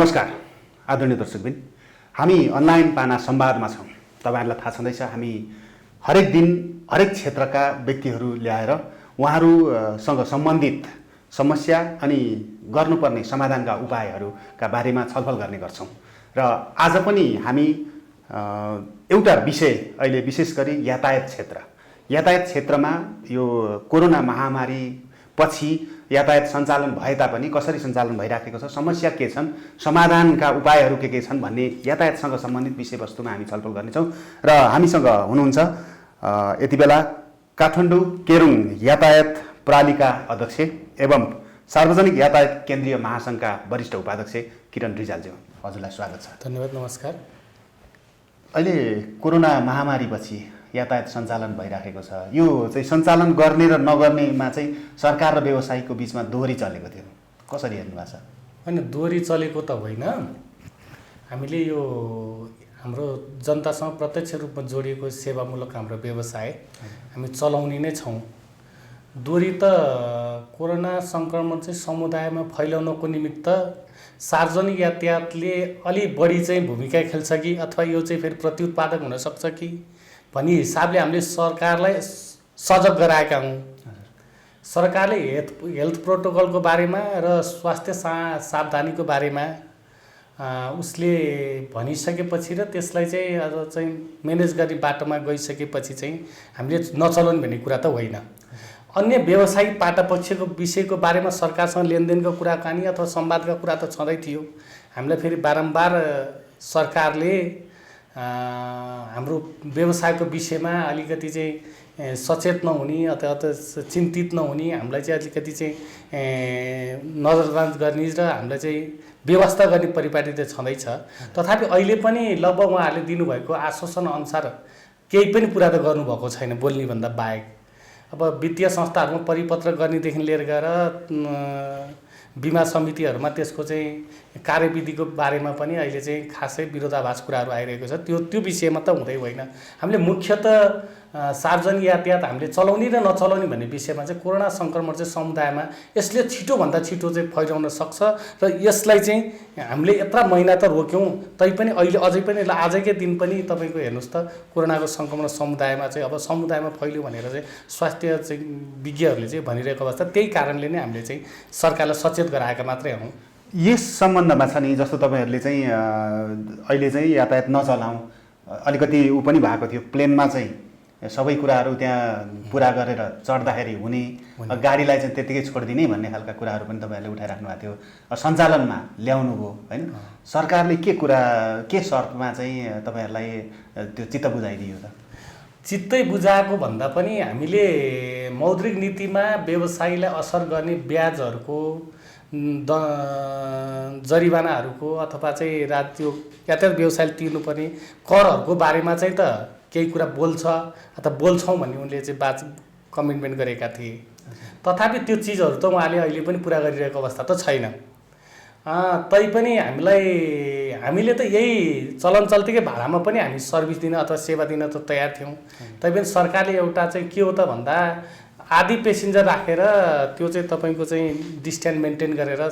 नमस्कार आदरणीय दर्शकबिन, हामी अनलाइन पाना संवादमा छौँ। तपाईहरुलाई थाहा छँदैछ, हामी हरेक दिन हरेक क्षेत्रका व्यक्तिहरू ल्याएर उहाँहरूसँग सम्बन्धित समस्या अनि गर्नुपर्ने समाधानका उपायहरूका बारेमा छलफल गर्ने गर्छौँ। र आज पनि हामी एउटा विषय अहिले विशेष गरी यातायात क्षेत्रमा यो कोरोना महामारी पछि यातायात सञ्चालन भए तापनि कसरी सञ्चालन भइराखेको छ, समस्या के छन्, समाधानका उपायहरू के छन् भन्ने यातायातसँग सम्बन्धित विषयवस्तुमा हामी छलफल गर्नेछौँ। र हामीसँग हुनुहुन्छ यति बेला काठमाडौँ केरुङ यातायात प्रणालीका अध्यक्ष एवं सार्वजनिक यातायात केन्द्रीय महासङ्घका वरिष्ठ उपाध्यक्ष किरण रिजालज्यू। हजुरलाई स्वागत छ। धन्यवाद, नमस्कार। अहिले कोरोना महामारीपछि यातायात सञ्चालन भइराखेको छ। यो चाहिँ सञ्चालन गर्ने र नगर्नेमा चाहिँ सरकार र व्यवसायीको बिचमा दोहोरी चलेको थियो, कसरी हेर्नु भएको छ? होइन, दोहोरी चलेको त होइन। हामीले यो हाम्रो जनतासँग प्रत्यक्ष रूपमा जोडिएको सेवामूलक हाम्रो व्यवसाय हामी चलाउने नै छौँ। दोहोरी त कोरोना सङ्क्रमण चाहिँ समुदायमा फैलाउनको निमित्त सार्वजनिक यातायातले अलि बढी चाहिँ भूमिका खेल्छ कि अथवा यो चाहिँ फेरि प्रत्युत्पादक हुन सक्छ कि भन्ने हिसाबले हामीले सरकारलाई सजग गराएका हौँ। सरकारले हेल्थ प्रोटोकलको बारेमा र स्वास्थ्य सावधानीको बारेमा उसले भनिसकेपछि र त्यसलाई चाहिँ अझ चाहिँ म्यानेज गर्ने बाटोमा गइसकेपछि चाहिँ हामीले नचलाउने भन्ने कुरा त होइन। अन्य व्यावसायिक पाटापक्षको विषयको बारेमा सरकारसँग लेनदेनको कुराकानी अथवा संवादका कुरा त छँदै थियो। हामीलाई फेरि बारम्बार सरकारले हाम्रो व्यवसायको विषयमा अलिकति चाहिँ सचेत नहुने अथवा चिन्तित नहुने, हामीलाई चाहिँ अलिकति चाहिँ नजरअन्दाज गर्ने र हामीलाई चाहिँ व्यवस्था गर्ने परिपाटी त छँदैछ। तथापि अहिले पनि लगभग उहाँहरूले दिनुभएको आश्वासन अनुसार केही पनि पुरा त गर्नुभएको छैन बोल्ने भन्दा बाहेक। अब वित्तीय संस्थाहरूमा परिपत्र गर्नेदेखि लिएर गएर बिमा समितिहरूमा त्यसको चाहिँ कार्यविधिको बारेमा पनि अहिले चाहिँ खासै विरोधाभास कुराहरू आइरहेको छ। त्यो विषयमा त हुँदै होइन। हामीले मुख्यतः सार्वजनिक यातायात हामीले चलाउने र नचलाउने भन्ने विषयमा चाहिँ कोरोना सङ्क्रमण चाहिँ समुदायमा यसले छिटोभन्दा छिटो चाहिँ फैलाउन सक्छ र यसलाई चाहिँ हामीले यत्रा महिना त रोक्यौँ, तैपनि अहिले अझै पनि आजकै दिन पनि तपाईँको हेर्नुहोस् त कोरोनाको सङ्क्रमण समुदायमा चाहिँ अब समुदायमा फैल्यो भनेर चाहिँ स्वास्थ्य चाहिँ विज्ञहरूले चाहिँ भनिरहेको अवस्था। त्यही कारणले नै हामीले चाहिँ सरकारलाई सचेत गराएका मात्रै हौँ। यस सम्बन्धमा छ नि, जस्तो तपाईँहरूले चाहिँ अहिले चाहिँ यातायात नचलाउँ अलिकति ऊ पनि भएको थियो, प्लेनमा चाहिँ सबै कुराहरू त्यहाँ पुरा गरेर चढ्दाखेरि हुने, गाडीलाई चाहिँ त्यत्तिकै छोडिदिने भन्ने खालका कुराहरू पनि तपाईँहरूले उठाइराख्नु भएको थियो। सञ्चालनमा ल्याउनु भयो होइन, सरकारले के शर्तमा चाहिँ तपाईँहरूलाई त्यो चित्त बुझाइदियो त? चित्तै बुझाएको भन्दा पनि हामीले मौद्रिक नीतिमा व्यवसायीलाई असर गर्ने ब्याजहरूको जरिवानाहरूको अथवा चाहिँ राज्य यातायात व्यवसायले तिर्नुपर्ने करहरूको बारेमा चाहिँ त केही कुरा बोल्छ अथवा बोल्छौँ भन्ने उनले चाहिँ कमिटमेन्ट गरेका थिए। तथापि त्यो चिजहरू त उहाँले अहिले पनि पुरा गरिरहेको अवस्था त छैन। तैपनि हामीले त यही चलन चल्तीकै भाडामा पनि हामी सर्भिस दिन अथवा सेवा दिन त तयार थियौँ। तैपनि सरकारले एउटा चाहिँ के हो त भन्दा आधी पेसेन्जर राखेर त्यो चाहिँ तपाईँको चाहिँ डिस्टेन्स मेन्टेन गरेर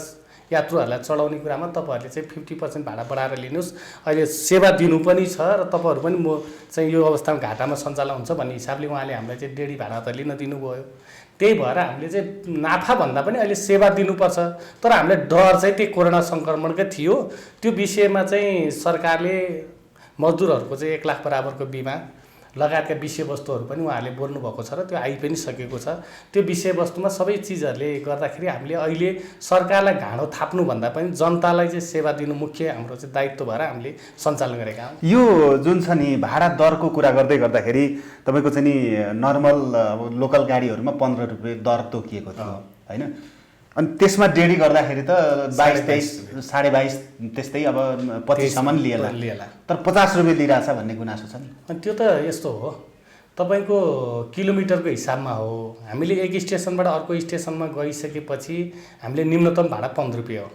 यात्रुहरूलाई चढाउने कुरामा तपाईँहरूले चाहिँ 50% भाडा बढाएर लिनुहोस्, अहिले सेवा दिनु पनि छ र तपाईँहरू पनि म चाहिँ यो अवस्थामा घाटामा सञ्चालन हुन्छ भन्ने हिसाबले उहाँले हामीलाई चाहिँ डेढी भाडा त लिन दिनुभयो। त्यही भएर हामीले चाहिँ नाफाभन्दा पनि अहिले सेवा दिनुपर्छ। तर हामीलाई डर चाहिँ त्यही कोरोना सङ्क्रमणकै थियो। त्यो विषयमा चाहिँ सरकारले मजदुरहरूको चाहिँ 1 लाख बराबरको बिमा लगायतका विषयवस्तुहरू पनि उहाँहरूले बोल्नुभएको छ र त्यो आइ पनि सकेको छ। त्यो विषयवस्तुमा सबै चिजहरूले गर्दाखेरि हामीले अहिले सरकारलाई घाँडो थाप्नुभन्दा पनि जनतालाई चाहिँ सेवा दिनु मुख्य हाम्रो चाहिँ दायित्व भएर हामीले सञ्चालन गरेका हौँ। यो जुन छ नि भाडा दरको कुरा गर्दाखेरि तपाईँको चाहिँ नि नर्मल अब लोकल गाडीहरूमा 15 रुपियाँ दर तोकिएको थियो होइन, अनि त्यसमा डेढी गर्दाखेरि त 22-23 22.5 त्यस्तै अब 25सम्म लिएला, तर 50 रुपियाँ लिइरहेछ भन्ने गुनासो छ नि। अनि त्यो त यस्तो हो, तपाईँको किलोमिटरको हिसाबमा हो। हामीले एक स्टेसनबाट अर्को स्टेसनमा गइसकेपछि हामीले न्यूनतम भाडा 15 रुपियाँ हो।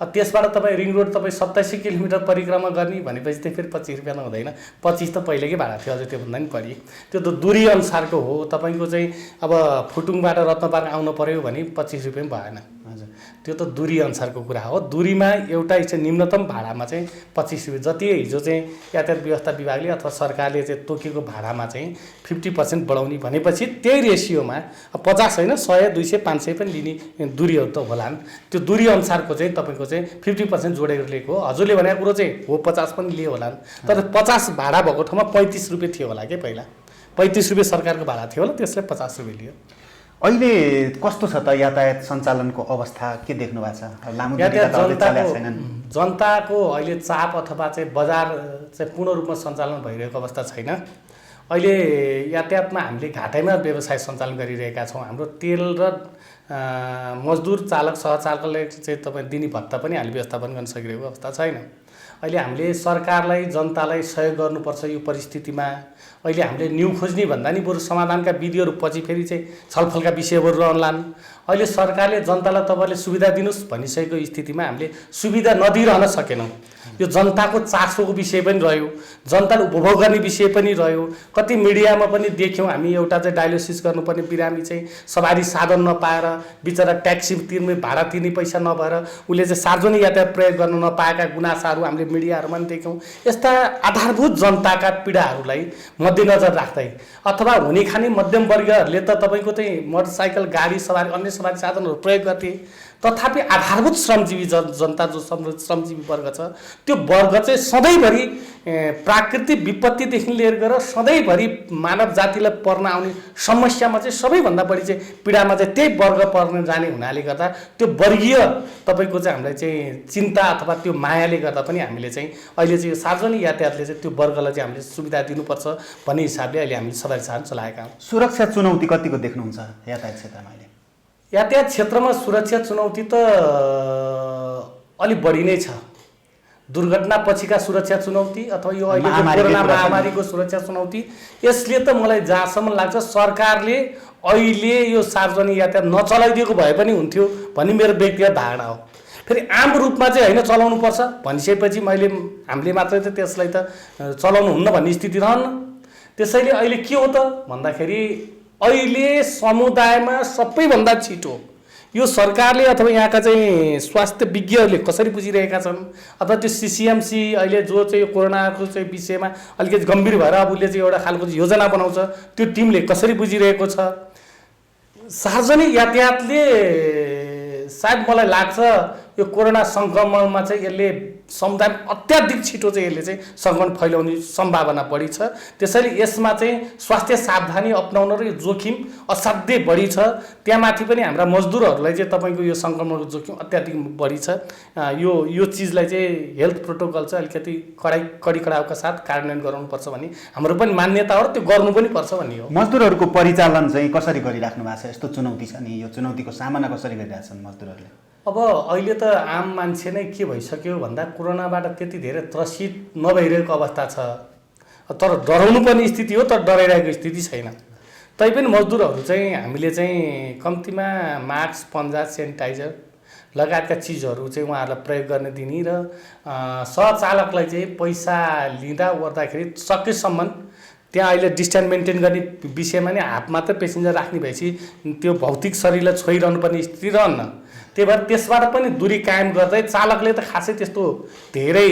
त्यसबाट तपाईँ रिङ रोड तपाईँ 87 किलोमिटर परिक्रमा गर्ने भनेपछि चाहिँ फेरि 25 रुपियाँ त हुँदैन। 25 त पहिलेकै भाडा थियो, अझै त्योभन्दा पनि बढी। त्यो त दूरी अनुसारको हो। तपाईँको चाहिँ अब फुटुङबाट रत्नपार्क आउनु पर्यो भने 25 रुपियाँ पनि भएन। त्यो त दूरी अनुसारको कुरा हो। दूरीमा एउटा चाहिँ न्यूनतम भाडामा चाहिँ 25 रुपियाँ जति हिजो चाहिँ यातायात व्यवस्था विभागले अथवा सरकारले चाहिँ तोकेको भाडामा चाहिँ 50% बढाउने भनेपछि त्यही रेसियोमा 50 होइन 100 200 500 पनि लिने दूरीहरू त होलान्। त्यो दूरी अनुसारको चाहिँ तपाईँको चाहिँ 50% जोडेर लिएको हो। हजुरले भनेको कुरो चाहिँ हो 50 पनि लिए होलान्, तर 50 भाडा भएको ठाउँमा 35 रुपियाँ थियो होला कि पहिला 35 रुपियाँ सरकारको भाडा थियो होला, त्यसले 50 रुपियाँ लियो। अहिले कस्तो छ त यातायात सञ्चालनको अवस्था, के देख्नु भएको छ? लामो जनताको अहिले चाप अथवा चाहिँ बजार चाहिँ पूर्ण रूपमा सञ्चालन भइरहेको अवस्था छैन। अहिले यातायातमा हामीले घाटैमा व्यवसाय सञ्चालन गरिरहेका छौँ। हाम्रो तेल र मजदुर चालक सहचालकले चाहिँ तपाईँ दिने भत्ता पनि हामीले व्यवस्थापन गर्न सकिरहेको अवस्था छैन। अहिले हामीले सरकारलाई जनतालाई सहयोग गर्नुपर्छ यो परिस्थितिमा। अहिले हामीले न्यू खोज्ने भन्दा नि बरु समाधानका विधिहरू पछि फेरि चाहिँ छलफलका विषयहरू रहलान्। अहिले सरकारले जनतालाई तपाईँले सुविधा दिनुहोस् भनिसकेको स्थितिमा हामीले सुविधा नदिइरहन सकेनौँ। यो जनताको चासोको विषय पनि रह्यो, जनताले उपभोग गर्ने विषय पनि रह्यो। कति मिडियामा पनि देख्यौँ हामी, एउटा चाहिँ डायलिसिस गर्नुपर्ने बिरामी चाहिँ सवारी साधन नपाएर बिचरा ट्याक्सी तिर्ने भाडा तिर्ने पैसा नभएर उसले चाहिँ सार्वजनिक यातायात प्रयोग गर्न नपाएका गुनासाहरू हामीले मिडियाहरूमा पनि देख्यौँ। यस्ता आधारभूत जनताका पीडाहरूलाई मध्यनजर राख्दै अथवा हुने खाने मध्यम वर्गहरूले त तपाईँको चाहिँ मोटरसाइकल गाडी सवारी अन्य सवारी साधनहरू प्रयोग गर्थे, तथापि आधारभूत श्रमजीवी जनता जो श्रमजीवी वर्ग छ त्यो वर्ग चाहिँ सधैँभरि प्राकृतिक विपत्तिदेखि लिएर गएर सधैँभरि मानव जातिलाई पर्न आउने समस्यामा चाहिँ सबैभन्दा बढी चाहिँ पीडामा चाहिँ त्यही वर्ग पर्न जाने हुनाले गर्दा त्यो वर्गीय तपाईँको चाहिँ हामीलाई चाहिँ चिन्ता अथवा त्यो मायाले गर्दा पनि हामीले चाहिँ अहिले चाहिँ यो सार्वजनिक यातायातले चाहिँ त्यो वर्गलाई चाहिँ हामीले सुविधा दिनुपर्छ भन्ने हिसाबले अहिले हामीले सवारी साधन चलाएका हौँ। सुरक्षा चुनौती कतिको देख्नुहुन्छ यातायात क्षेत्रमा अहिले? यातायात क्षेत्रमा सुरक्षा चुनौती त अलिक बढी नै छ। दुर्घटना पछिका सुरक्षा चुनौती अथवा यो अहिले कोरोना महामारीको सुरक्षा चुनौती, यसले त मलाई जहाँसम्म लाग्छ सरकारले अहिले यो सार्वजनिक यातायात नचलाइदिएको भए पनि हुन्थ्यो भन्ने मेरो व्यक्तिगत धारणा हो। फेरि आम रूपमा चाहिँ होइन चलाउनुपर्छ भनिसकेपछि हामीले मात्रै त त्यसलाई त चलाउनु हुन्न भन्ने स्थिति रहन्न। त्यसैले अहिले के हो त भन्दाखेरि अहिले समुदायमा सबैभन्दा छिटो यो सरकारले अथवा यहाँका चाहिँ स्वास्थ्य विज्ञहरूले कसरी बुझिरहेका छन् अथवा त्यो सिसिएमसी अहिले जो चाहिँ यो कोरोनाको चाहिँ विषयमा अलिकति गम्भीर भएर अब उसले चाहिँ एउटा खालको योजना बनाउँछ, त्यो टिमले कसरी बुझिरहेको छ। सार्वजनिक यातायातले सायद मलाई लाग्छ यो कोरोना सङ्क्रमणमा चाहिँ यसले समुदायमा अत्याधिक छिटो चाहिँ यसले चाहिँ सङ्क्रमण फैलाउने सम्भावना बढी छ। त्यसैले यसमा चाहिँ स्वास्थ्य सावधानी अपनाउन र यो जोखिम असाध्यै बढी छ। त्यहाँमाथि पनि हाम्रा मजदुरहरूलाई चाहिँ तपाईँको यो सङ्क्रमणको जोखिम अत्याधिक बढी छ। यो चिजलाई चाहिँ हेल्थ प्रोटोकल चाहिँ अलिकति कडाउका साथ कार्यान्वयन गराउनुपर्छ भन्ने हाम्रो पनि मान्यता हो र त्यो गर्नु पनि पर्छ भन्ने हो। मजदुरहरूको परिचालन चाहिँ कसरी गरिराख्नु भएको छ? यस्तो चुनौती छ नि, यो चुनौतीको सामना कसरी गरिरहेछन् मजदुरहरूले? अब अहिले त आम मान्छे नै के भइसक्यो भन्दा कोरोनाबाट त्यति धेरै त्रसित नभइरहेको अवस्था छ, तर डराउनु पर्ने स्थिति हो, तर डराइरहेको स्थिति छैन। तैपनि मजदुरहरू चाहिँ हामीले चाहिँ कम्तीमा मास्क पन्जा सेनिटाइजर लगायतका चिजहरू चाहिँ उहाँहरूलाई प्रयोग गर्न दिने र सहचालकलाई चाहिँ पैसा लिँदा ओर्दाखेरि सकेसम्म त्यहाँ अहिले डिस्टेन्स मेन्टेन गर्ने विषयमा नै हात मात्र पेसेन्जर राख्ने भएपछि त्यो भौतिक शरीरलाई छोइरहनु पर्ने स्थिति रहन्न। त्यही भएर त्यसबाट पनि दूरी कायम गर्दै चालकले त खासै त्यस्तो धेरै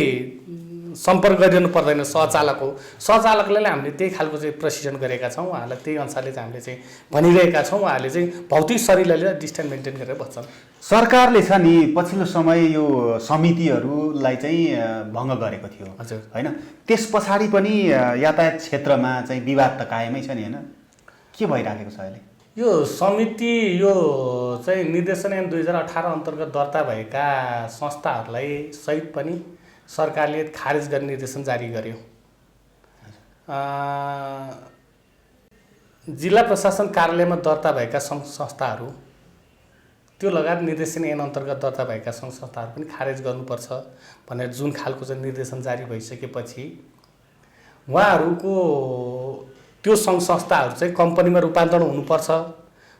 सम्पर्क गरिरहनु पर्दैन। सहचालकले हामीले त्यही खालको चाहिँ प्रशिक्षण गरेका छौँ, उहाँहरूलाई त्यही अनुसारले चाहिँ हामीले चाहिँ भनिरहेका छौँ। उहाँहरूले चाहिँ भौतिक शरीरलाई डिस्टेन्स मेन्टेन गरेर बस्छन्। सरकारले छ नि पछिल्लो समय यो समितिहरूलाई चाहिँ भङ्ग गरेको थियो होइन, त्यस पछाडि पनि यातायात क्षेत्रमा चाहिँ विवाद त कायमै छ नि होइन, के भइराखेको छ अहिले? यो समिति यो चाहिँ निर्देशन ऐन 2018 अन्तर्गत दर्ता भएका संस्थाहरूलाई सहित पनि सरकारले खारेज गर्ने निर्देशन जारी गर्यो। जिल्ला प्रशासन कार्यालयमा दर्ता भएका सङ्घ संस्थाहरू त्यो लगायत निर्देशन ऐन अन्तर्गत दर्ता भएका सङ्घ संस्थाहरू पनि खारेज गर्नुपर्छ भनेर जुन खालको चाहिँ निर्देशन जारी भइसकेपछि उहाँहरूको त्यो सङ्घ संस्थाहरू चाहिँ कम्पनीमा रूपान्तरण हुनुपर्छ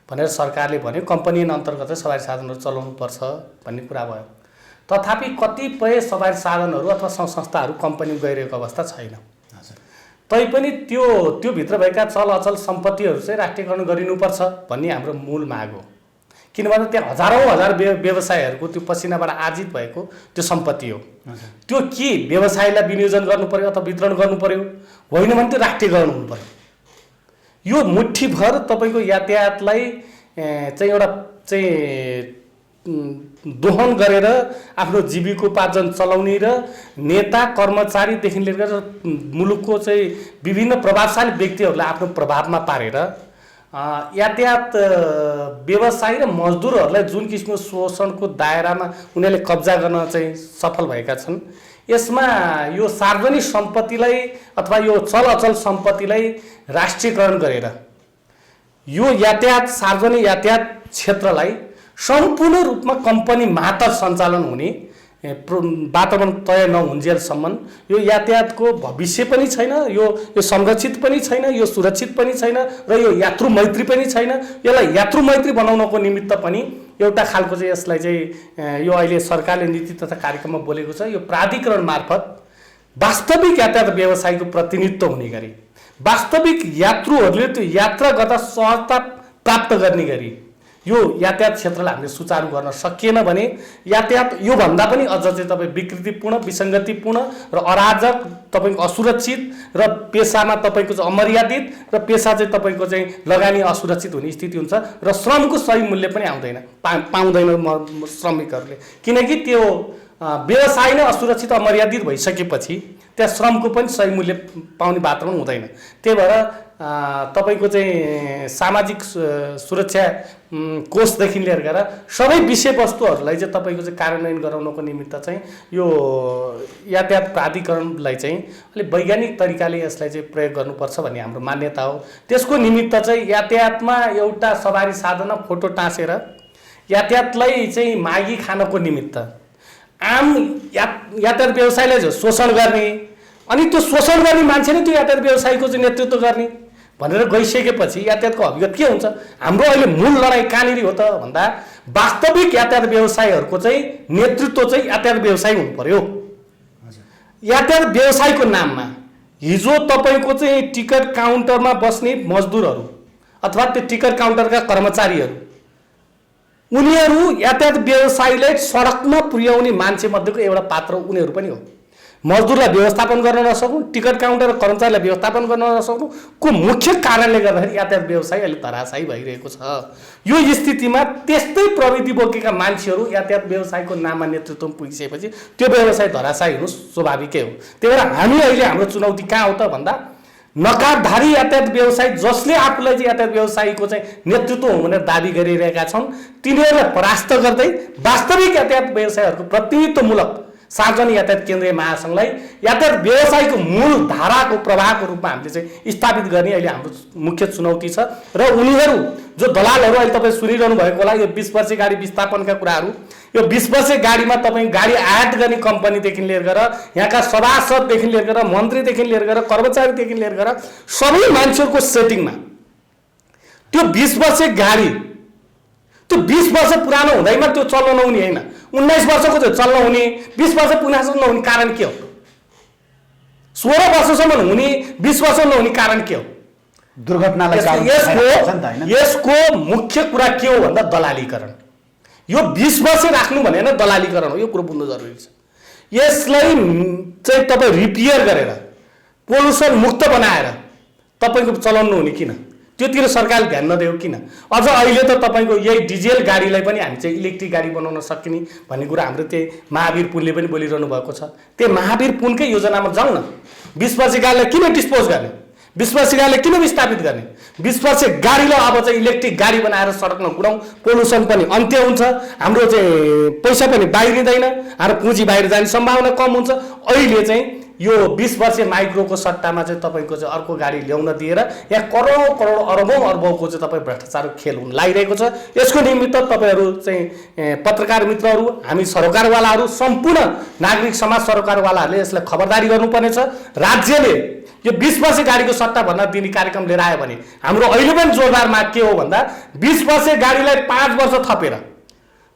भनेर सरकारले भन्यो। कम्पनी ऐन अन्तर्गत चाहिँ सवारी साधनहरू चलाउनुपर्छ भन्ने कुरा भयो। तथापि कतिपय सवारी साधनहरू अथवा सङ्घ संस्थाहरू कम्पनीमा गइरहेको अवस्था छैन। तैपनि त्योभित्र भएका चल अचल सम्पत्तिहरू चाहिँ राष्ट्रियकरण गरिनुपर्छ भन्ने हाम्रो मूल माग हो। किनभने त्यहाँ हजारौँ हजार व्यवसायहरूको त्यो पसिनाबाट आर्जित भएको त्यो सम्पत्ति हो। त्यो के व्यवसायलाई विनियोजन गर्नु पर्यो अथवा वितरण गर्नु पर्यो, होइन भने त्यो राष्ट्रियकरण हुनु पर्यो। यो मुठ्ठीभर तपाईँको यातायातलाई चाहिँ एउटा चाहिँ दोहन गरेर आफ्नो जीविकोपार्जन चलाउने र नेता कर्मचारीदेखि लिएर मुलुकको चाहिँ विभिन्न प्रभावशाली व्यक्तिहरूलाई आफ्नो प्रभावमा पारेर यातायात व्यवसायी र मजदुरहरूलाई जुन किसिमको शोषणको दायरामा उनीहरूले कब्जा गर्न चाहिँ सफल भएका छन्, यसमा यो सार्वजनिक सम्पत्तिलाई अथवा यो चल अचल सम्पत्तिलाई राष्ट्रियकरण गरेर यो यातायात सार्वजनिक यातायात क्षेत्रलाई सम्पूर्ण रूपमा कम्पनी मार्फत सञ्चालन हुने वातावरण तय नहुन्जेलसम्म यो यातायातको भविष्य पनि छैन, यो संरक्षित पनि छैन, यो सुरक्षित पनि छैन र यो यात्रु मैत्री पनि छैन। यसलाई यात्रु मैत्री बनाउनको निमित्त पनि एउटा खालको चाहिँ यसलाई चाहिँ यो अहिले सरकारले नीति तथा कार्यक्रममा बोलेको छ, यो प्राधिकरण मार्फत वास्तविक यातायात व्यवसायको प्रतिनिधित्व हुने गरी वास्तविक यात्रुहरूले त्यो यात्रा गर्दा सहजता प्राप्त गर्ने गरी यो यातायात क्षेत्रलाई हामीले सुचारू गर्न सकिएन भने यातायात योभन्दा पनि अझ चाहिँ तपाईँ विकृतिपूर्ण, विसङ्गतिपूर्ण र अराजक, तपाईँको असुरक्षित र पेसामा तपाईँको चाहिँ अमर्यादित र पेसा चाहिँ तपाईँको चाहिँ लगानी असुरक्षित हुने स्थिति हुन्छ र श्रमको सही मूल्य पनि आउँदैन, पाउँदैन श्रमिकहरूले, किनकि त्यो व्यवसाय नै असुरक्षित अमर्यादित भइसकेपछि त्यहाँ श्रमको पनि सही मूल्य पाउने वातावरण हुँदैन। त्यही भएर तपाईँको चाहिँ सामाजिक सुरक्षा कोषदेखि लिएर गएर सबै विषयवस्तुहरूलाई चाहिँ तपाईँको चाहिँ कार्यान्वयन गराउनको निमित्त चाहिँ यो यातायात प्राधिकरणलाई चाहिँ अलिक वैज्ञानिक तरिकाले यसलाई चाहिँ प्रयोग गर्नुपर्छ भन्ने हाम्रो मान्यता हो। त्यसको निमित्त चाहिँ यातायातमा एउटा सवारी साधनमा फोटो टाँसेर यातायातलाई चाहिँ मागी खानको निमित्त आम यातायात व्यवसायलाई शोषण गर्ने अनि त्यो शोषण गर्ने मान्छे नै त्यो यातायात व्यवसायको चाहिँ नेतृत्व गर्ने भनेर गइसकेपछि यातायातको हकीकत के हुन्छ? हाम्रो अहिले मूल लडाइँ कहाँनिर हो त भन्दा वास्तविक यातायात व्यवसायहरूको चाहिँ नेतृत्व चाहिँ यातायात व्यवसाय हुनु पर्यो। यातायात व्यवसायको नाममा हिजो तपाईँको चाहिँ टिकट काउन्टरमा बस्ने मजदुरहरू अथवा त्यो टिकट काउन्टरका कर्मचारीहरू उनीहरू यातायात व्यवसायलाई सडकमा पुर्याउने मान्छे मध्येको एउटा पात्र उनीहरू पनि हो। मजदुरलाई व्यवस्थापन गर्न नसक्नु, टिकट काउन्टर कर्मचारीलाई व्यवस्थापन गर्न नसक्नुको मुख्य कारणले गर्दाखेरि यातायात व्यवसाय अहिले धराशायी भइरहेको छ। यो स्थितिमा त्यस्तै प्रविधि बोकेका मान्छेहरू यातायात व्यवसायको नाममा नेतृत्वमा पुगिसकेपछि त्यो व्यवसाय धराशायी हुनु स्वाभाविकै हो। त्यही भएर हामी अहिले हाम्रो चुनौती कहाँ हो त भन्दा नकारधारी यातायात व्यवसाय जसले आफूलाई चाहिँ यातायात व्यवसायीको चाहिँ नेतृत्व हो भनेर दाबी गरिरहेका छन् तिनीहरूलाई परास्त गर्दै वास्तविक यातायात व्यवसायहरूको प्रतिनिधित्वमूलक सार्वजनिक यातायात केन्द्रीय महासङ्घलाई यातायात व्यवसायको मूल धाराको प्रवाहको रूपमा हामीले चाहिँ स्थापित गर्ने अहिले हाम्रो मुख्य चुनौती छ। र उनीहरू जो दलालहरू अहिले तपाईँ सुनिरहनु भएको होला, यो 20 वर्षे गाडी विस्थापनका कुराहरू, यो 20 वर्षे गाडीमा तपाईँ गाडी आयात गर्ने कम्पनीदेखि लिएर गएर यहाँका सभासददेखि लिएर गएर मन्त्रीदेखि लिएर गएर कर्मचारीदेखि लिएर गएर सबै मान्छेहरूको सेटिङमा त्यो 20 वर्षे गाडी त्यो 20 वर्ष पुरानो हुँदैमा त्यो चल्न नहुने होइन, 19 वर्षको चाहिँ चल्न हुने, 20 वर्ष पुनः नहुने कारण के हो? 16 वर्षसम्म हुने 20 वर्ष नहुने कारण के हो? दुर्घटनालाई यसको मुख्य कुरा के हो भन्दा दलालीकरण। यो 20 वर्ष राख्नु भनेर दलालीकरण हो, यो कुरो बुझ्नु जरुरी छ। यसलाई चाहिँ तपाईँ रिपेयर गरेर पोल्युसन मुक्त बनाएर तपाईँको चलाउनु हुने किन? त्योतिर सरकारले ध्यान नदियो किन? अझ अहिले त तपाईँको यही डिजेल गाडीलाई पनि हामी चाहिँ इलेक्ट्रिक गाडी बनाउन सकिने भन्ने कुरा हाम्रो त्यही महावीर पुनले पनि बोलिरहनु भएको छ। त्यो महावीर पुनकै योजनामा जाउँ न। 20 वर्षे गाडीलाई किन डिस्पोज गर्ने? 20 वर्षे गाडीलाई किन विस्थापित गर्ने? 20 वर्षे गाडीलाई अब चाहिँ इलेक्ट्रिक गाडी बनाएर सडकमा कुदाउँ, पोल्युसन पनि अन्त्य हुन्छ, हाम्रो चाहिँ पैसा पनि बाहिरिँदैन, हाम्रो पुँजी बाहिर जाने सम्भावना कम हुन्छ। अहिले चाहिँ यो 20 वर्षे माइक्रोको सट्टामा चाहिँ तपाईँको चाहिँ अर्को गाडी ल्याउन दिएर यहाँ करोड करोड अरबौँ चाहिँ तपाईँ भ्रष्टाचार खेल हुन लागिरहेको छ। यसको निमित्त तपाईँहरू चाहिँ पत्रकार मित्रहरू, हामी सरोकारवालाहरू, सम्पूर्ण नागरिक समाज सरोकारवालाहरूले यसलाई खबरदारी गर्नुपर्नेछ। राज्यले यो 20 वर्षे गाडीको सट्टा भन्न दिने कार्यक्रम लिएर आयो भने हाम्रो अहिले पनि जोरदार माग के हो भन्दा 20 वर्षे गाडीलाई 5 वर्ष थपेर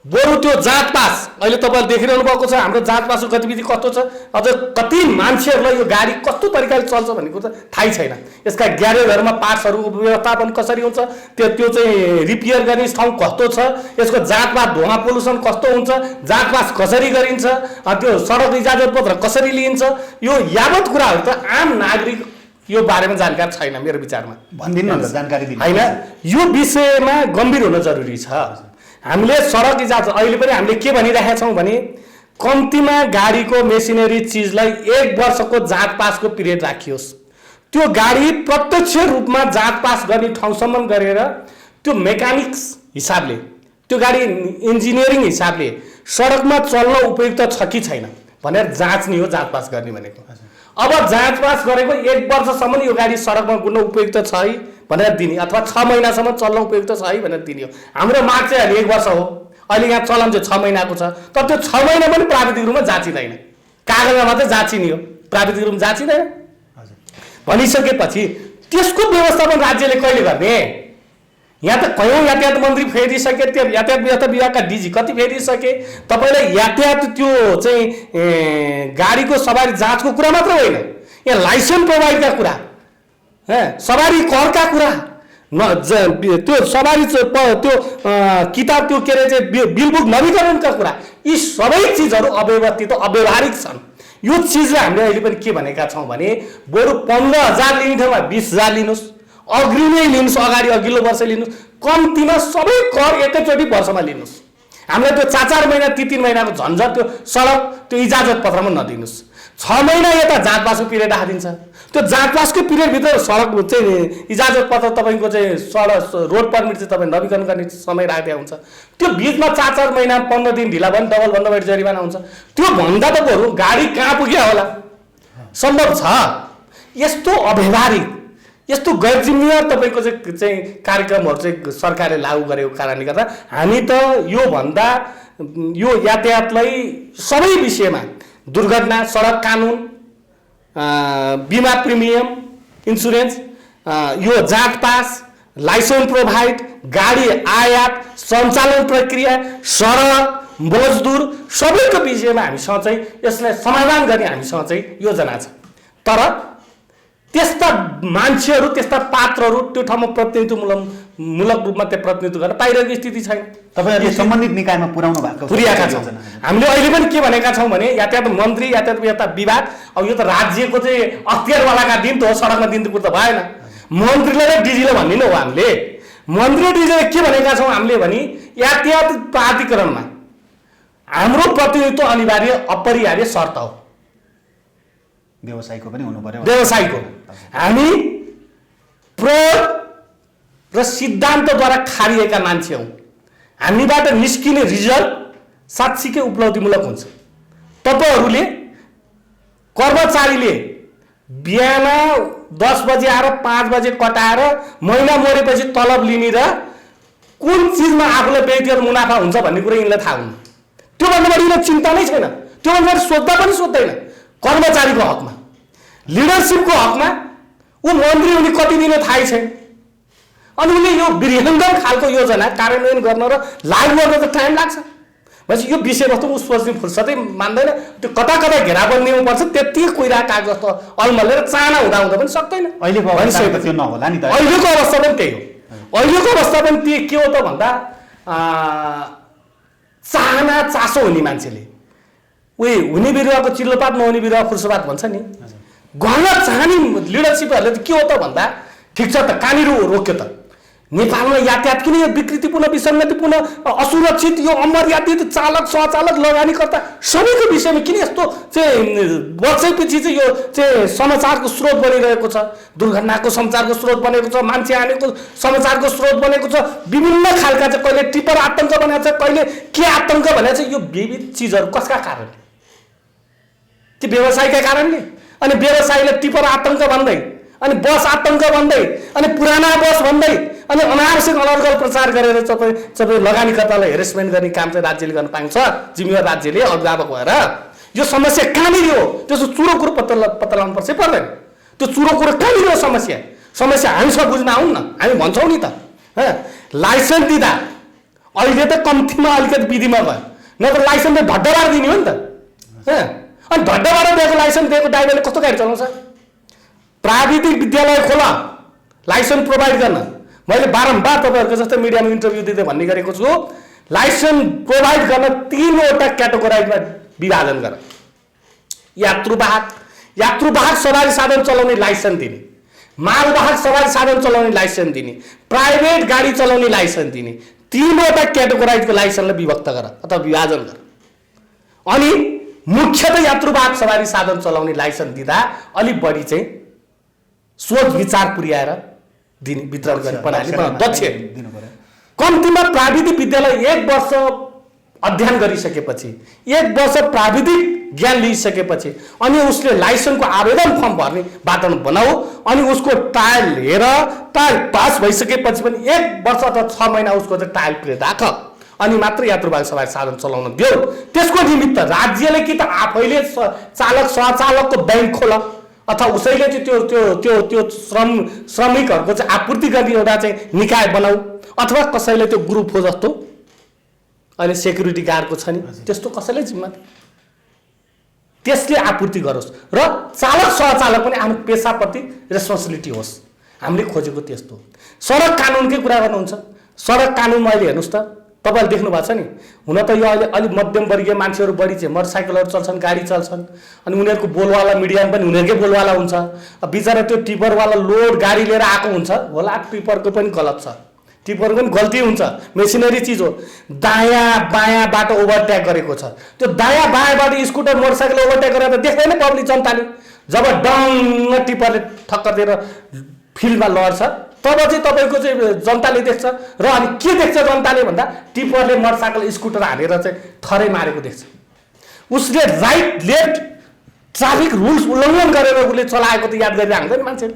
बरु त्यो जाँच पास अहिले तपाईँले देखिरहनु भएको छ हाम्रो जाँच पासको गतिविधि कस्तो छ, अझ कति मान्छेहरूलाई यो गाडी कस्तो तरिकाले चल्छ भन्ने कुरो त थाहै छैन। यसका ग्यारेजहरूमा पार्ट्सहरूको व्यवस्थापन कसरी हुन्छ, त्यो चाहिँ रिपेयर गर्ने ठाउँ कस्तो छ, यसको जाँच पास धुवा पोल्युसन कस्तो हुन्छ, जाँच पास कसरी गरिन्छ, त्यो सडक इजाजत पत्र कसरी लिइन्छ, यो यावत कुराहरू त आम नागरिक यो बारेमा जानकारी छैन मेरो विचारमा। भनिदिनु न जानकारी दिनु होइन, यो विषयमा गम्भीर हुन जरुरी छ। हामीले सडक इजाजत अहिले पनि हामीले के भनिरहेका छौँ भने कम्तीमा गाडीको मेसिनरी चिजलाई 1 वर्षको जाँच पासको पिरियड राखियोस्। त्यो गाडी प्रत्यक्ष रूपमा जाँच पास गर्ने ठाउँसम्म गरेर त्यो मेकानिक्स हिसाबले, त्यो गाडी इन्जिनियरिङ हिसाबले सडकमा चल्न उपयुक्त छ कि छैन भनेर जाँच्ने हो जाँच पास गर्ने भनेको। अब जाँच पास गरेको 1 वर्षसम्म यो गाडी सडकमा कुद्न उपयुक्त छ है भनेर दिने, अथवा 6 महिनासम्म चल्न उपयुक्त छ है भनेर दिने हो। हाम्रो माग चाहिँ अहिले 1 वर्ष हो, अहिले यहाँ चलन चाहिँ 6 महिनाको छ। तर त्यो 6 महिना पनि प्राविधिक रूपमा जाँचिँदैन, कागजमा मात्रै जाँचिने हो, प्राविधिक रूपमा जाँचिँदैन। भनिसकेपछि त्यसको व्यवस्थापन राज्यले कहिले गर्ने? यहाँ त कयौँ यातायात मन्त्री फेरिसके, त्यो यातायात व्यवस्था विभागका डिजी कति फेरिसके। तपाईँलाई यातायात त्यो चाहिँ गाडीको सवारी जाँचको कुरा मात्र होइन, यहाँ लाइसेन्स प्रोभाइडका कुरा, सवारी करका कुरा, त्यो सवारी त्यो किताब त्यो के अरे चाहिँ बिलबुक नवीकरणका कुरा, यी सबै चिजहरू अव्यवस्थित अव्यवहारिक छन्। यो चिजलाई हामीले अहिले पनि के भनेका छौँ भने बरु 15,000 लिने ठाउँमा 20,000 लिनुहोस्, अग्रिमै लिनुहोस्, अगाडि अघिल्लो वर्ष लिनुहोस्, कम्तीमा सबै कर एकैचोटि वर्षमा लिनुहोस्। हामीलाई त्यो 4-4 महिना 3-3 महिनाको झन्झट त्यो सडक त्यो इजाजत पत्रमा नदिनुहोस्। 6 महिना यता जाँच पासको पिरियड राखिदिन्छ, त्यो जाँच पासको पिरियडभित्र सडक चाहिँ इजाजत पत्र तपाईँको चाहिँ सडक रोड पर्मिट चाहिँ तपाईँ नवीकरण गर्ने समय राखिदिया हुन्छ। त्यो बिचमा 4-4 महिना 15 दिन ढिला भने डबलभन्दा बढी जरिवाना हुन्छ। त्यो भन्दा त बरु गाडी कहाँ पुग्यो होला, सम्भव छ? यस्तो अव्यवहारिक, यस्तो गैर जिम्मेवार तपाईँको चाहिँ कार्यक्रमहरू चाहिँ सरकारले लागू गरेको कारणले गर्दा हामी त यो भन्दा यो यातायातलाई सबै विषयमा दुर्घटना, सडक कानुन, बिमा प्रिमियम, इन्सुरेन्स, यो जाँच पास, लाइसेन्स प्रोभाइड, गाडी आयात, सञ्चालन प्रक्रिया, सडक, मजदुर सबैको विषयमा हामीसँग चाहिँ यसलाई समाधान गर्ने हामीसँग चाहिँ योजना छ। तर त्यस्ता मान्छेहरू, त्यस्ता पात्रहरू त्यो ठाउँमा प्रतिनिधित्वमूलक रूपमा त्यो प्रतिनिधित्व गर्न पाइरहेको स्थिति छैन। तपाईँहरूले सम्बन्धित निकायमा पुर्याएका छौँ। हामीले अहिले पनि के भनेका छौँ भने यातायात मन्त्री, यातायात व्यवस्था विभाग, अब यो त राज्यको चाहिँ अख्तियारवालाका दिन त हो, सडकमा दिन त कुरो त भएन। मन्त्रीले र डिजीले भनिदिनु हो। हामीले मन्त्री र डिजीले के भनेका छौँ हामीले भने यातायात प्राधिकरणमा हाम्रो प्रतिनिधित्व अनिवार्य अपरिहार्य शर्त हो। व्यवसायको पनि हुनु पर्यो। व्यवसायको हामी प्रयोग र सिद्धान्तद्वारा खारिएका मान्छे हौँ। हामीबाट निस्किने रिजल्ट साँच्चीकै उपलब्धिमूलक हुन्छ। तपाईँहरूले कर्मचारीले बिहान 10 बजे आएर 5 बजे कटाएर महिना मरेपछि तलब लिने र कुन चिजमा आफूलाई व्यक्तिगत मुनाफा हुन्छ भन्ने कुरा यिनलाई थाहा हुनु। त्योभन्दा बढी यिनलाई चिन्ता नै छैन, त्योभन्दा बढी सोच्दा पनि सोच्दैन। कर्मचारीको हकमा, लिडरसिपको हकमा ऊ मन्त्री हुने कति दिन थाहै छैन। अनि उसले यो वृहङ्गम खालको योजना कार्यान्वयन गर्न र लागू गर्न त टाइम लाग्छ। भनेपछि यो विषयवस्तु ऊ सोच्ने फुर्सदै मान्दैन। त्यो कता कता घेराबन्दी हुनुपर्छ, त्यति कोइरा कागज जस्तो अलमलेर चाहना हुँदा हुँदा पनि सक्दैन। अहिलेको अवस्था त्यो नहोला नि त। अहिलेको अवस्था पनि त्यही हो। अहिलेको अवस्था पनि के हो त भन्दा चाहना चासो हुने मान्छेले उही हुने बिरुवाको चिल्लोपात नहुने बिरुवा फुर्सपात भन्छ नि, गर्न चाहने लिडरसिपहरूले त के हो त भन्दा ठिक छ त कहाँनिर रोक्यो त नेपालमा यातायात किन यो विकृतिपूर्ण विसङ्गतिपूर्ण असुरक्षित यो अमर्यादित चालक सहचालक लगानीकर्ता सबैको विषयमा किन यस्तो चाहिँ वर्षैपछि चाहिँ यो चाहिँ समाचारको स्रोत बनिरहेको छ, दुर्घटनाको समाचारको स्रोत बनेको छ, मान्छे हानेको समाचारको स्रोत बनेको छ, विभिन्न खालका चाहिँ कहिले टिपर आतङ्क बनेको छ, कहिले के आतङ्क भनेको छ। यो विविध चिजहरू कसका कारणले? त्यो व्यवसायका कारणले। अनि व्यवसायले टिपर आतङ्क भन्दै, अनि बस आतङ्क भन्दै, अनि पुराना बस भन्दै, अनि अनावश्यक अनर्गल प्रचार गरेर सबै लगानीकर्तालाई हेरेसमेन्ट गर्ने काम चाहिँ राज्यले गर्न पाइन्छ। जिम्मेवार राज्यले अभिभावक भएर यो समस्या कहाँनिर हो त्यसको चुरो कुरो पत्ता लगाउनु पर्छ पर्दैन। त्यो चुरो कुरो कहाँनिर हो समस्या हामीसँग बुझ्न आउन् न, हामी भन्छौँ नि त। लाइसेन्स दिँदा अहिले त कम्तीमा अलिकति विधिमा भयो, नत्र लाइसेन्स त ढड्डाबाट दिने हो नि त। अनि ढड्डाबाट दिएको लाइसेन्स दिएको ड्राइभरले कस्तो गाडी चलाउँछ? प्राविधिक विद्यालय खोला लाइसेन्स प्रोभाइड गर्न। मैले बारम्बार तपाईँहरूको जस्तै मिडियामा इन्टरभ्यू दिँदै भन्ने गरेको छु, लाइसेन्स प्रोभाइड गर्न 3वटा क्याटेगोराइजमा विभाजन गर। यात्रुवाहक सवारी साधन चलाउने लाइसेन्स दिने, मालवाहक सवारी साधन चलाउने लाइसेन्स दिने, प्राइभेट गाडी चलाउने लाइसेन्स दिने, 3वटा क्याटेगोराइजको लाइसेन्सलाई विभक्त गर अथवा विभाजन गर। अनि मुख्यतः यात्रुवाहक सवारी साधन चलाउने लाइसेन्स दिँदा अलिक बढी चाहिँ सोच विचार पुर्याएर दिने वितरण गर्ने प्रणाली दक्ष दिनु पर्यो। कम्तीमा प्राविधिक विद्यालय 1 वर्ष अध्ययन गरिसकेपछि, 1 वर्ष प्राविधिक ज्ञान लिइसकेपछि अनि उसले लाइसेन्सको आवेदन फर्म भर्ने वातावरण बनाऊ। अनि उसको ट्रायल लिएर ट्रायल पास भइसकेपछि पनि 1 वर्ष अथवा 6 महिना उसको चाहिँ ट्रायल पिरियड राख, अनि मात्र यात्रुवाहक सवारी साधन चलाउन देऊ। त्यसको निमित्त राज्यले कि त आफैले चालक सहचालकको ब्याङ्क खोला अथवा उसैले चाहिँ त्यो श्रमिकहरूको चाहिँ आपूर्ति गर्ने एउटा चाहिँ निकाय बनाऊ, अथवा कसैले त्यो ग्रुप हो जस्तो अहिले सेक्युरिटी गार्डको छ नि त्यस्तो कसैले जिम्मा त्यसले आपूर्ति गरोस् र चालक सहचालक पनि आफ्नो पेसाप्रति रेस्पोन्सिबिलिटी होस्। हामीले खोजेको त्यस्तो। सडक कानुनकै कुरा गर्नुहुन्छ, सडक कानुनमा अहिले हेर्नुहोस् त, तपाईँले देख्नु भएको छ नि, हुन त यो अहिले अलिक मध्यम वर्गीय मान्छेहरू बढी चाहिँ मोटरसाइकलहरू चल्छन्, गाडी चल्छन्, अनि उनीहरूको बोलवाला मिडियामा पनि उनीहरूकै बोलवाला हुन्छ। बिचरा त्यो टिपरवाला लोड गाडी लिएर आएको हुन्छ, होला टिपरको पनि गलत छ, टिपरको पनि गल्ती हुन्छ, मेसिनरी चिज हो। दायाँ बायाँ बाटो ओभरटेक गरेको छ, त्यो दायाँ बायाँबाट स्कुटर मोटरसाइकल ओभरटेक गरेर त देख्दैन पब्लिक जनताले। जब डङ्ग टिपरले ठक्कर दिएर फिल्डमा लड्छ तब चाहिँ तपाईँको चाहिँ जनताले देख्छ। र अनि के देख्छ जनताले भन्दा टिपरले मोटरसाइकल स्कुटर हालेर चाहिँ थरै मारेको देख्छ। उसले राइट लेफ्ट ट्राफिक रुल्स उल्लङ्घन गरेर उसले चलाएको त याद गरेर हाल्दैन मान्छेले।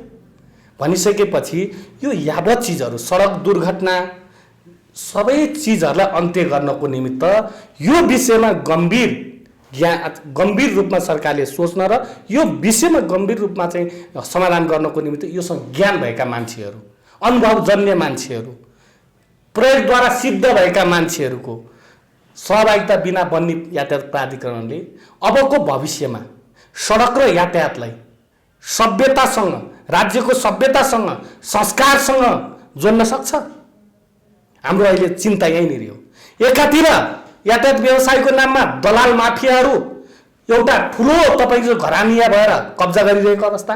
भनिसकेपछि यो यावत चिजहरू सडक दुर्घटना सबै चिजहरूलाई अन्त्य गर्नको निमित्त यो विषयमा गम्भीर रूपमा सरकारले सोच्न र यो विषयमा गम्भीर रूपमा चाहिँ समाधान गर्नको निमित्त योसँग ज्ञान भएका मान्छेहरू, अनुभवजन्य मान्छेहरू, प्रयोगद्वारा सिद्ध भएका मान्छेहरूको सहभागिता बिना बन्ने यातायात प्राधिकरणले अबको भविष्यमा सडक र यातायातलाई सभ्यतासँग, राज्यको सभ्यतासँग, संस्कारसँग जोड्न सक्छ। हाम्रो अहिले चिन्ता यहीँनिर हो। एकातिर यातायात व्यवसायको नाममा दलाल माफियाहरू एउटा ठुलो तपाईँको घरानिया भएर कब्जा गरिरहेको अवस्था,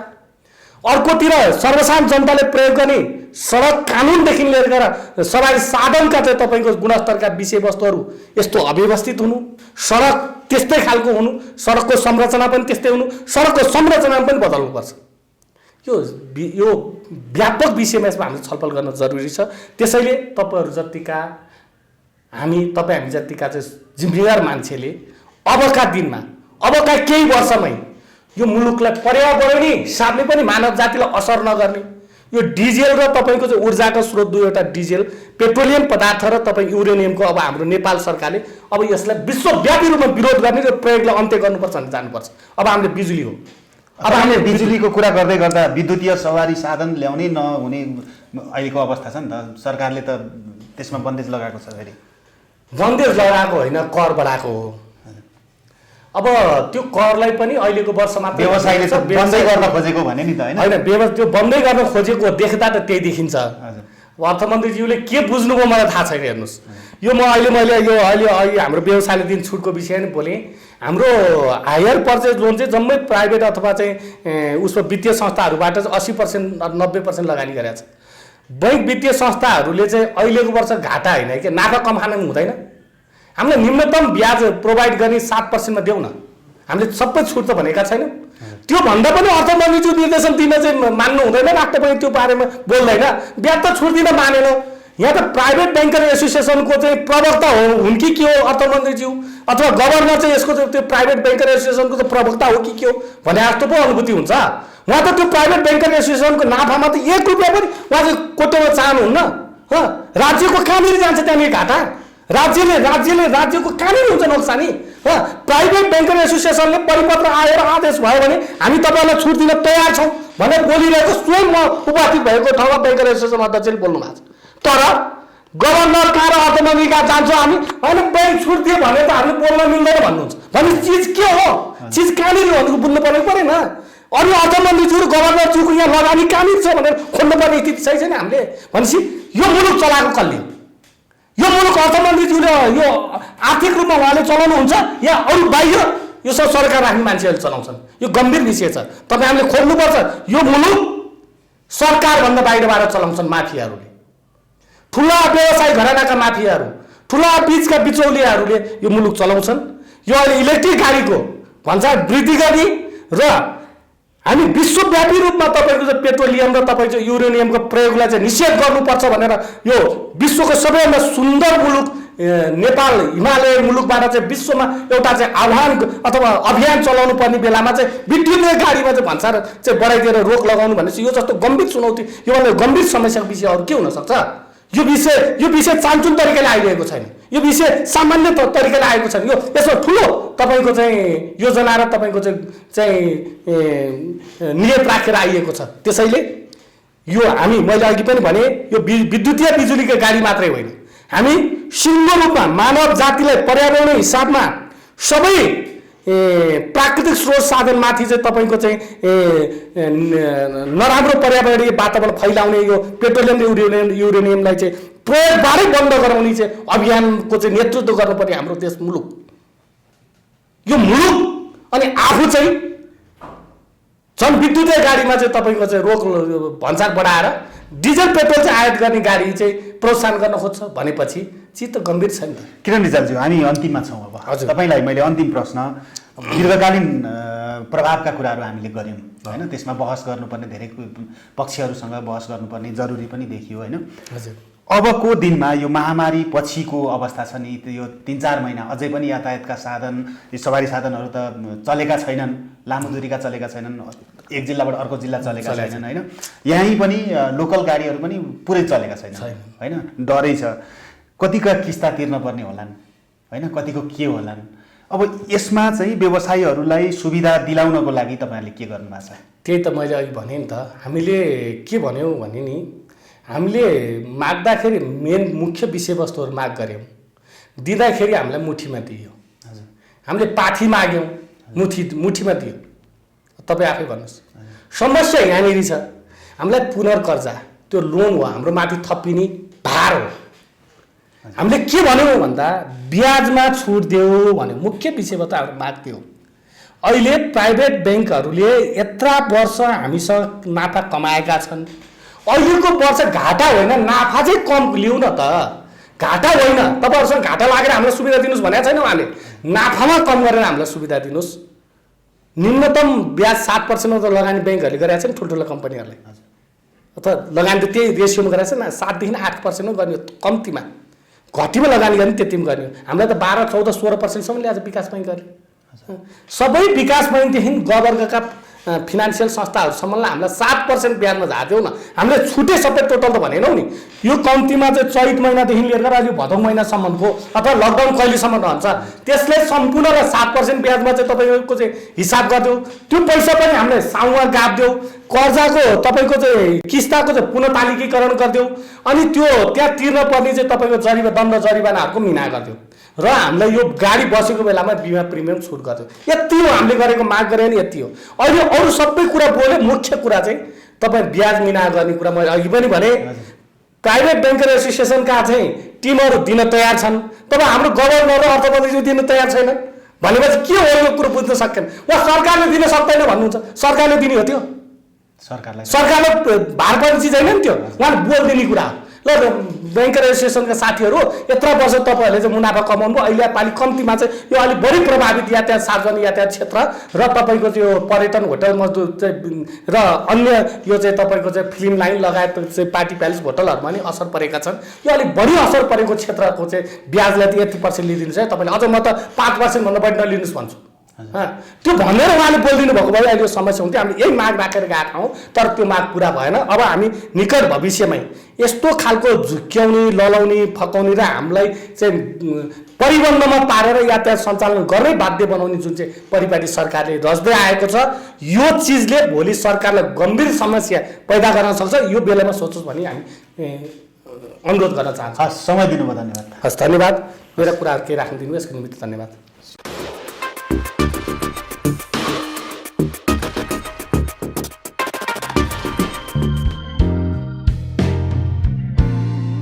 अर्कोतिर सर्वसाधारण जनताले प्रयोग गर्ने सडक कानुनदेखि लिएर सवारी साधनका चाहिँ तपाईँको गुणस्तरका विषयवस्तुहरू यस्तो अव्यवस्थित हुनु, सडक त्यस्तै खालको हुनु, सडकको संरचना पनि त्यस्तै हुनु, सडकको संरचना पनि बदल्नुपर्छ। यो व्यापक विषयमा यसमा हामीले छलफल गर्न जरुरी छ। त्यसैले तपाईहरू जतिका हामी जतिका चाहिँ जिम्मेवार मान्छेले अबका दिनमा, अबका केही वर्षमै यो मुलुकलाई पर्यावरणीय हिसाबले पनि मानव जातिलाई असर नगर्ने यो डिजेल र तपाईँको चाहिँ ऊर्जाको स्रोत दुईवटा डिजेल, पेट्रोलियम पदार्थ र तपाईँ युरेनियमको अब हाम्रो नेपाल सरकारले अब यसलाई विश्वव्यापी रूपमा विरोध गर्ने र प्रयोगलाई अन्त्य गर्नुपर्छ भने जानुपर्छ। अब हामीले बिजुली हो, अब हामीले बिजुलीको कुरा गर्दै गर्दा विद्युतीय सवारी साधन ल्याउने नहुने अहिलेको अवस्था छ नि त। सरकारले त त्यसमा बन्देज लगाएको छ। फेरि बन्देज लगाएको होइन, कर बढाएको हो। अब त्यो करलाई पनि अहिलेको वर्षमा व्यवसायले त बन्दै गर्न खोजेको भने नि त होइन, त्यो बन्दै गर्न खोजेको देख्दा त त्यही देखिन्छ। अर्थमन्त्रीज्यूले के बुझ्नुभयो मलाई थाहा छैन। हेर्नुहोस्, यो मैले अहिले हाम्रो व्यवसायले दिन छुटको विषय नै बोलेँ। हाम्रो हायर पर्चेज लोन चाहिँ जम्मै प्राइभेट अथवा चाहिँ उसको वित्तीय संस्थाहरूबाट 80% 90% लगानी गरेको छ। बैंक वित्तीय संस्थाहरूले चाहिँ अहिलेको वर्ष घाटा होइन कि नाफा कमाउन पनि हुँदैन। हामीले न्यूनतम ब्याज प्रोभाइड गर्ने 7% मा देऊ न। हामीले सबै छुट त भनेका छैनौँ। त्यो भन्दा पनि अर्थमन्त्रीज्यू निर्देशन दिन चाहिँ मान्नु हुँदैन, राष्ट्रपति त्यो बारेमा बोल्दैन, ब्याज त छुट दिन मानेन। यहाँ त प्राइभेट ब्याङ्कर एसोसिएसनको चाहिँ प्रवक्ता हुन् कि के हो अर्थमन्त्रीज्यू, अथवा गभर्नर चाहिँ यसको त्यो प्राइभेट ब्याङ्कर एसोसिएसनको चाहिँ प्रवक्ता हो कि के हो भने जस्तो पो अनुभूति हुन्छ। उहाँ त त्यो प्राइभेट ब्याङ्कर एसोसिएसनको नाफामा त 1 रुपियाँ पनि उहाँ चाहिँ कोट्याउन चाहनुहुन्न। राज्यको कहाँनिर जान्छ त्यहाँनिर घाटा? राज्यको कहाँनिर हुन्छ नोक्सानी? प्राइभेट ब्याङ्कर एसोसिएसनले परिपत्र आएर आदेश भयो भने हामी तपाईँलाई छुट दिन तयार छौँ भनेर बोलिरहेको स्वयं म उपस्थित भएको ठाउँमा ब्याङ्कर एसोसिएसन अध्यक्षले बोल्नु भएको छ। तर गभर्नर कहाँ र अर्थमन्त्री कहाँ जान्छौँ हामी होइन बैंक छुट दियो भने त हामीले बोल्न मिल्दैन भन्नुहुन्छ भने चिज के हो चिज कहाँनिर भनेको बुझ्नु पर्यो परेन अरू अर्थमन्त्रीज्यू र गभर्नरज्यूको यहाँ लगानी कहाँनिर छ भनेर खोज्नुपर्ने स्थिति छ छैन हामीले भनेपछि यो मुलुक चलाएको कसले यो मुलुक अर्थमन्त्रीज्यूले यो आर्थिक रूपमा उहाँले चलाउनुहुन्छ या अरू बाहिर यो सब सरकार राख्ने मान्छेहरूले चलाउँछन् यो गम्भीर विषय छ तपाईँ हामीले खोज्नुपर्छ यो मुलुक सरकारभन्दा बाहिरबाट चलाउँछन् माफियाहरूले ठुला व्यवसायी घरानाका माफियाहरू ठुला बीचका बिचौलियाहरूले यो मुलुक चलाउँछन् यो अहिले इलेक्ट्रिक गाडीको भन्छ वृद्धि गर्ने र हामी विश्वव्यापी रूपमा तपाईँको चाहिँ पेट्रोलियम र तपाईँको युरेनियमको प्रयोगलाई चाहिँ निषेध गर्नुपर्छ भनेर यो विश्वको सबैभन्दा सुन्दर मुलुक नेपाल हिमालय मुलुकबाट चाहिँ विश्वमा एउटा चाहिँ आह्वान अथवा अभियान चलाउनु पर्ने बेलामा चाहिँ विद्युतीय गाडीमा चाहिँ भन्सार चाहिँ बढाइदिएर रोक लगाउनु भनेपछि यो जस्तो गम्भीर चुनौती योभन्दा गम्भीर समस्याको विषय अरू के हुनसक्छ यो विषय चान्चुन तरिकाले आइरहेको छैन यो विषय सामान्य तरिकाले आएको छैन यो यसमा ठुलो तपाईँको चाहिँ योजना र तपाईँको चाहिँ नियत राखेर आइएको छ त्यसैले यो हामी मैले अघि पनि भने यो विद्युतीय बिजुलीको गाडी मात्रै होइन हामी सिङ्गो रूपमा मानव जातिलाई पर्यावरणीय हिसाबमा सबै प्राकृतिक स्रोत साधनमाथि चाहिँ तपाईँको चाहिँ नराम्रो पर्यावरणीय वातावरण फैलाउने यो पेट्रोलियम र युरेनियमलाई चाहिँ प्रयोगबाटै बन्द गराउने चाहिँ अभियानको चाहिँ नेतृत्व गर्नुपर्ने हाम्रो देश मुलुक यो मुलुक अनि आफू चाहिँ झन् विद्युतीय गाडीमा चाहिँ तपाईँको चाहिँ रोक भन्सार बढाएर डिजल पेट्रोल चाहिँ आयात गर्ने गाडी चाहिँ प्रोत्साहन गर्न खोज्छ भनेपछि चित्त गम्भीर छ नि त किरण रिजालज्यू हामी अन्तिममा छौँ अब हजुर तपाईँलाई मैले अन्तिम प्रश्न दीर्घकालीन प्रभावका कुराहरू हामीले गऱ्यौँ होइन त्यसमा बहस गर्नुपर्ने धेरै पक्षहरूसँग बहस गर्नुपर्ने जरुरी पनि देखियो होइन हजुर अबको दिनमा यो महामारी पछिको अवस्था छ नि यो 3-4 महिना अझै पनि यातायातका साधन यो सवारी साधनहरू त चलेका छैनन् लामो दूरीका चलेका छैनन् एक जिल्लाबाट अर्को जिल्ला चलेका छैनन् होइन यहीँ पनि लोकल गाडीहरू पनि पुरै चलेका छैनन् होइन डरै छ कतिका किस्ता तिर्न पर्ने होलान् होइन कतिको के होलान् अब यसमा चाहिँ व्यवसायीहरूलाई सुविधा दिलाउनको लागि तपाईँहरूले के गर्नुभएको छ त्यही त मैले अघि भने नि त हामीले के भन्यौँ भने नि हामीले माग्दाखेरि मेन मुख्य विषयवस्तुहरू माग गऱ्यौँ दिँदाखेरि हामीलाई मुठीमा दियो हजुर हामीले पाथी माग्यौँ मुठीमा दियो तपाईँ आफै भन्नुहोस् समस्या यहाँनिर छ हामीलाई पुनर्कर्जा त्यो लोन हो हाम्रो माथि थपिने भार हो हामीले के भन्यौँ भन्दा ब्याजमा छुट देऊ भने मुख्य विषयवस्तु हाम्रो माग त्यो अहिले प्राइभेट ब्याङ्कहरूले यत्रा वर्ष हामीसँग नाफा कमाएका छन् अहिलेको वर्ष घाटा होइन नाफा चाहिँ कम लिउँ न त घाटा होइन तपाईँहरूसँग घाटा लागेर हामीलाई सुविधा दिनुहोस् भनेको छैन उहाँले नाफामा कम गरेर हामीलाई सुविधा दिनुहोस् न्यूनतम ब्याज 7% त लगानी ब्याङ्कहरूले गरेका छन् ठुल्ठुलो कम्पनीहरूले अथवा लगानी त त्यही रेसियोमा गरेका छन् 7 देखि 8% गर्ने कम्तीमा घटीमा लगानी गर्ने त्यतिमा गर्ने हामीलाई त 12, 14, 16% ल्याएर विकास बैङ्कहरूले सबै विकास बैङ्कदेखि गवर्गका फिनान्सियल संस्थाहरूसम्मलाई हामीलाई 7% ब्याजमा झार्दैौ न हामीले छुटे सबै टोटल त भनेनौ नि यो कम्तीमा चाहिँ चैत महिनादेखि लिएर अहिले भदौ महिनासम्मको अथवा लकडाउन कहिलेसम्म रहन्छ त्यसले सम्पूर्णलाई 7% ब्याजमा चाहिँ तपाईँको चाहिँ हिसाब गरिदेऊ त्यो पैसा पनि हामीले साउमा गाप्देऊ कर्जाको तपाईँको चाहिँ किस्ताको चाहिँ पुनःतालिकीकरण गरिदेऊ अनि त्यो त्यहाँ तिर्न पर्ने चाहिँ तपाईँको दण्ड जरिवानाहरूको मिना गरिदेऊ र हामीलाई यो गाडी बसेको बेलामा बिमा प्रिमियम छुट गर्छ यति हो हामीले गरेको माग गरे नि यति हो अहिले अरू सबै कुरा बोले मुख्य कुरा चाहिँ तपाईँ ब्याज मिना गर्ने कुरा मैले अघि पनि भने प्राइभेट ब्याङ्कर एसोसिएसनका चाहिँ टिमहरू दिन तयार छन् तब हाम्रो गभर्नर र अर्थमन्त्रीज्यू दिन तयार छैन भनेपछि के हो यो कुरो बुझ्न सकेन वा सरकारले दिन सक्दैन भन्नुहुन्छ सरकारले दिने हो त्यो सरकारले भार पर्ने चिज होइन नि त्यो उहाँले बोलिदिने कुरा हो ल ब्याङ्कर एसोसिएसनका साथीहरू यत्रो वर्ष तपाईँहरूले चाहिँ मुनाफा कमाउनु भयो अहिले पालि कम्तीमा चाहिँ यो अलिक बढी प्रभावित यातायात सार्वजनिक यातायात क्षेत्र र तपाईँको त्यो पर्यटन होटल मजदुर चाहिँ र अन्य यो चाहिँ तपाईँको चाहिँ फिल्म लाइन लगायत चाहिँ पार्टी प्यालेस होटलहरूमा नि असर परेका छन् यो अलिक बढी असर परेको क्षेत्रको चाहिँ ब्याजलाई त 80% लिइदिनुहोस् है तपाईँले अझ म त 5% भन्दा बढी नलिनुहोस् भन्छु त्यो भनेर उहाँले बोलिदिनु भएको भए अहिले समस्या हुन्थ्यो हामीले यही माग राखेर गएका हौँ तर त्यो माग पुरा भएन अब हामी निकट भविष्यमै यस्तो खालको झुक्क्याउने ललाउने फकाउने र हामीलाई चाहिँ परिबन्धमा पारेर यातायात सञ्चालन गर्नै बाध्य बनाउने जुन चाहिँ परिपाटी सरकारले रच्दै आएको छ यो चिजले भोलि सरकारलाई गम्भीर समस्या पैदा गर्न सक्छ यो बेलामा सोचोस् भने हामी अनुरोध गर्न चाहन्छु। हस्, समय दिनुभयो, धन्यवाद। हस्, धन्यवाद। मेरा कुराहरू केही राख्न दिनुभयो, यसको निमित्त धन्यवाद।